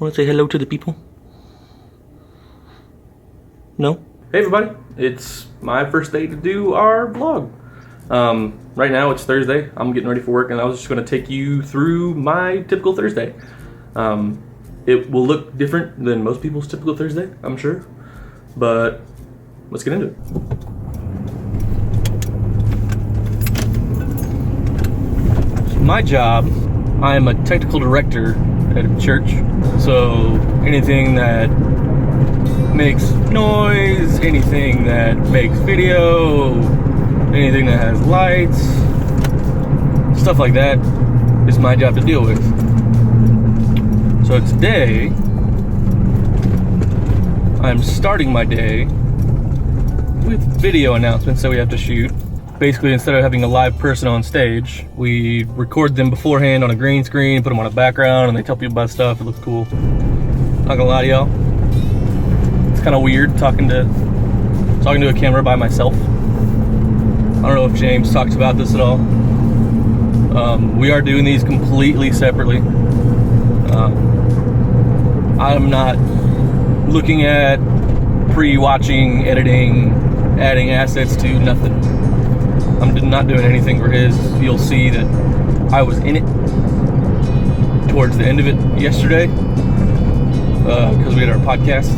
Want to say hello to the people? No? Hey everybody, it's my first day to do our vlog. Right now it's Thursday, I'm getting ready for work, and I was just going to take you through my typical Thursday. It will look different than most people's typical Thursday, I'm sure, but let's get into it. My job, I am a technical director at a church, so anything that makes noise, anything that makes video, anything that has lights, stuff like that is my job to deal with. So today, I'm starting my day with video announcements that we have to shoot. Basically, instead of having a live person on stage, we record them beforehand on a green screen, put them on a background, and they tell people about stuff. It looks cool. Not gonna lie to y'all, it's kind of weird talking to a camera by myself. I don't know if James talks about this at all. We are doing these completely separately. I'm not looking at pre-watching, editing, adding assets to nothing. I'm not doing anything for his. You'll see that I was in it towards the end of it yesterday because we had our podcast,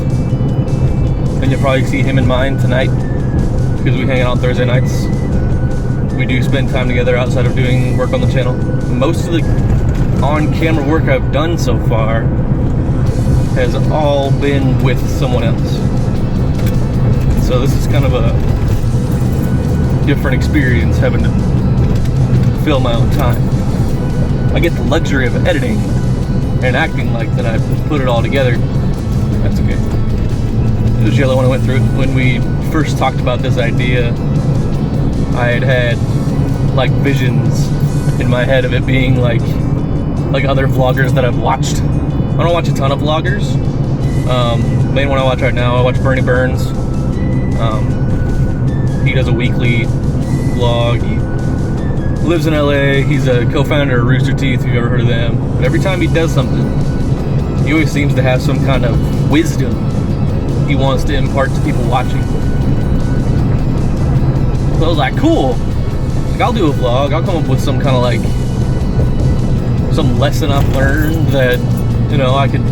and you'll probably see him in mine tonight because we hang out on Thursday nights. We do spend time together outside of doing work on the channel. Most of the on-camera work I've done so far has all been with someone else, so this is kind of a different experience having to fill my own time. I get the luxury of editing and acting like that I put it all together. That's okay. It was yellow when I went through it. When we first talked about this idea, I had like visions in my head of it being like other vloggers that I've watched. I don't watch a ton of vloggers. Main one I watch right now, I watch Bernie Burns. He does a weekly vlog. He lives in LA. He's a co-founder of Rooster Teeth, if you've ever heard of them. But every time he does something, he always seems to have some kind of wisdom he wants to impart to people watching. So I was like, cool. Like, I'll do a vlog. I'll come up with some kind of like some lesson I've learned that, you know, I could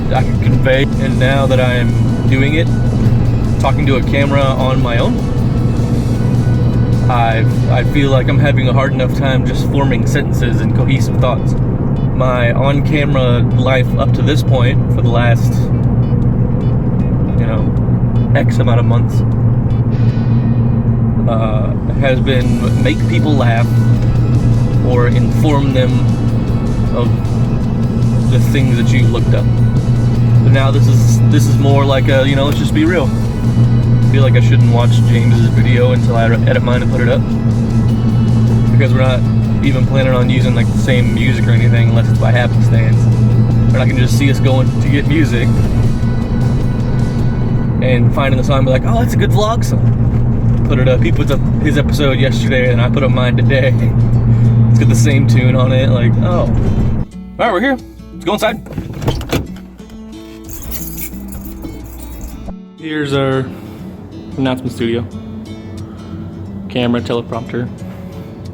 convey. And now that I'm doing it, talking to a camera on my own, I feel like I'm having a hard enough time just forming sentences and cohesive thoughts. My on-camera life up to this point, for the last, you know, X amount of months, has been make people laugh or inform them of the things that you've looked up. But now this is more like a, you know, let's just be real. I feel like I shouldn't watch James's video until I edit mine and put it up, because we're not even planning on using like the same music or anything unless it's by happenstance. Or I can just see us going to get music and finding the song and be like, oh, that's a good vlog song. Put it up. He puts up his episode yesterday and I put up mine today. It's got the same tune on it. Like, oh. Alright, we're here. Let's go inside. Here's our announcement studio. Camera, teleprompter,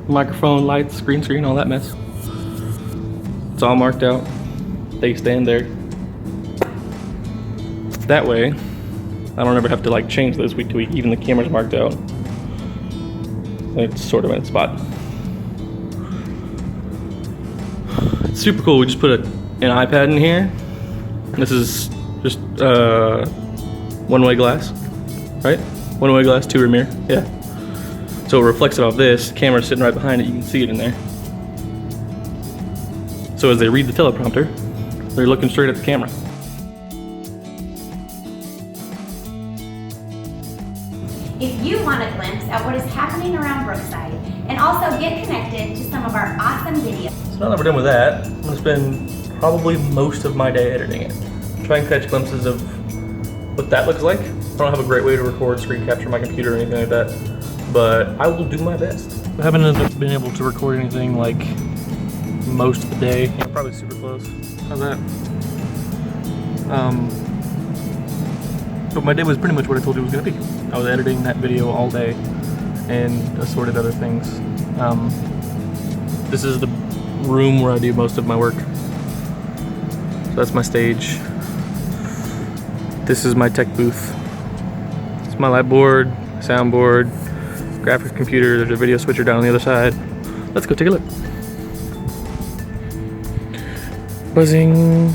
microphone, lights, green screen, all that mess. It's all marked out. They stand there. That way, I don't ever have to like change this week to week. Even the camera's marked out. It's sort of in its spot. It's super cool. We just put an iPad in here. This is just one-way glass, right? One-way glass, two-way mirror, yeah. So it reflects off this. Camera's sitting right behind it. You can see it in there. So as they read the teleprompter, they're looking straight at the camera. If you want a glimpse at what is happening around Brookside and also get connected to some of our awesome videos. So now that we're done with that, I'm gonna spend probably most of my day editing it. Try and catch glimpses of what that looks like. I don't have a great way to record, screen capture my computer or anything like that, but I will do my best. I haven't been able to record anything like most of the day. Probably super close. How's that? But my day was pretty much what I told you it was going to be. I was editing that video all day and assorted other things. This is the room where I do most of my work. So that's my stage. This is my tech booth. It's my light board, soundboard, graphics computer. There's a video switcher down on the other side. Let's go take a look. Buzzing.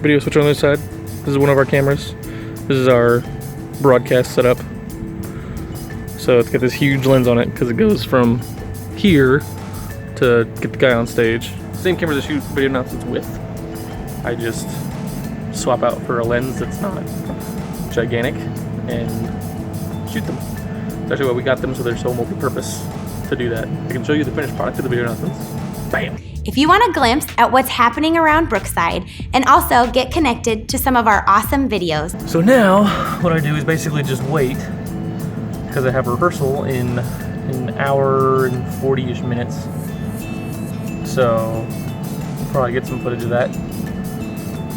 Video switcher on the other side. This is one of our cameras. This is our broadcast setup. So it's got this huge lens on it because it goes from here to get the guy on stage. Same camera to shoot video announcements with. I just swap out for a lens that's not gigantic and shoot them. That's actually why we got them, so they're so multi-purpose to do that. I can show you the finished product of the video announcements. Bam! If you want a glimpse at what's happening around Brookside and also get connected to some of our awesome videos. So now, what I do is basically just wait, because I have rehearsal in an hour and 40-ish minutes. So, we'll probably get some footage of that.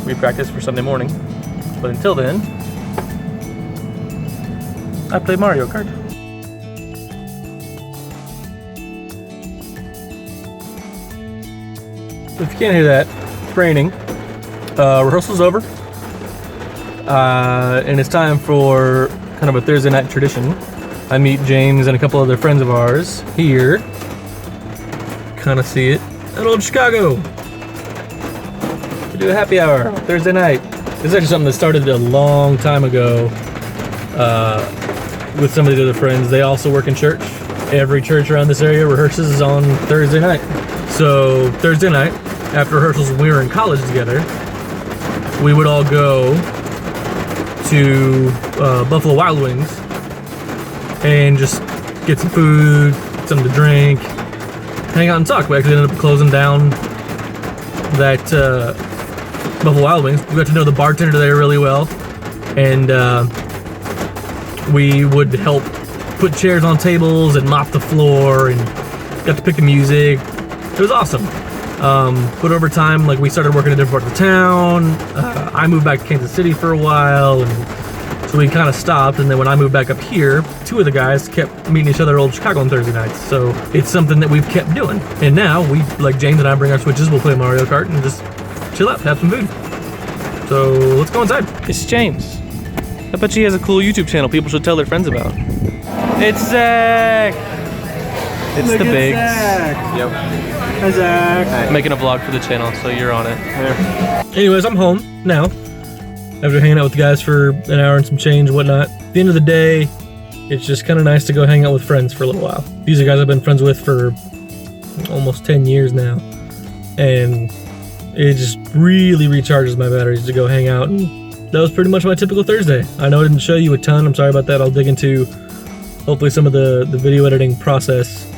We practice for Sunday morning. But until then, I play Mario Kart. If you can't hear that, it's raining. Rehearsal's over. And it's time for kind of a Thursday night tradition. I meet James and a couple other friends of ours here. Kind of see it at Old Chicago. We do a happy hour Thursday night. This is actually something that started a long time ago with some of the other friends. They also work in church. Every church around this area rehearses on Thursday night. So Thursday night, after rehearsals when we were in college together, we would all go to Buffalo Wild Wings and just get some food, something to drink, hang out and talk. We actually ended up closing down that Buffalo Wild Wings. We got to know the bartender there really well, and we would help put chairs on tables and mop the floor and got to pick the music. It was awesome. But over time, like, we started working in different parts of town. I moved back to Kansas City for a while, and so we kind of stopped. And then when I moved back up here, two of the guys kept meeting each other at Old Chicago on Thursday nights. So it's something that we've kept doing. And now we, like James and I, bring our Switches. We'll play Mario Kart and just chill out, have some food. So let's go inside. It's James. I bet he has a cool YouTube channel people should tell their friends about. It's Zach. It's Look the at Bigs. Zach. Yep. Hi, Zach. Making a vlog for the channel, so you're on it. Anyways, I'm home now. After hanging out with the guys for an hour and some change and whatnot. At the end of the day, it's just kind of nice to go hang out with friends for a little while. These are guys I've been friends with for almost 10 years now. And it just really recharges my batteries to go hang out. And that was pretty much my typical Thursday. I know I didn't show you a ton. I'm sorry about that. I'll dig into hopefully some of the video editing process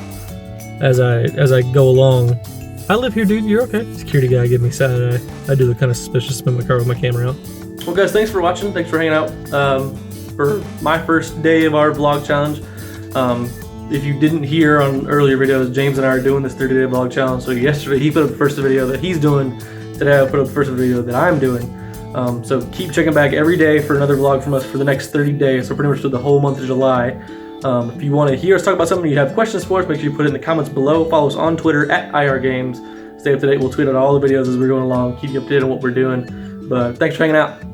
as I go along. I live here, dude. You're okay. Security guy gave me side eye. I do the kind of suspicious spin my car with my camera out. Well, guys, thanks for watching. Thanks for hanging out for my first day of our vlog challenge. If you didn't hear on earlier videos, James and I are doing this 30-day vlog challenge. So yesterday he put up the first video that he's doing. Today I put up the first video that I'm doing. So keep checking back every day for another vlog from us for the next 30 days. So pretty much through the whole month of July. If you want to hear us talk about something, you have questions for us, make sure you put it in the comments below. Follow us on Twitter at IRGames. Stay up to date. We'll tweet out all the videos as we're going along. Keep you updated on what we're doing. But thanks for hanging out.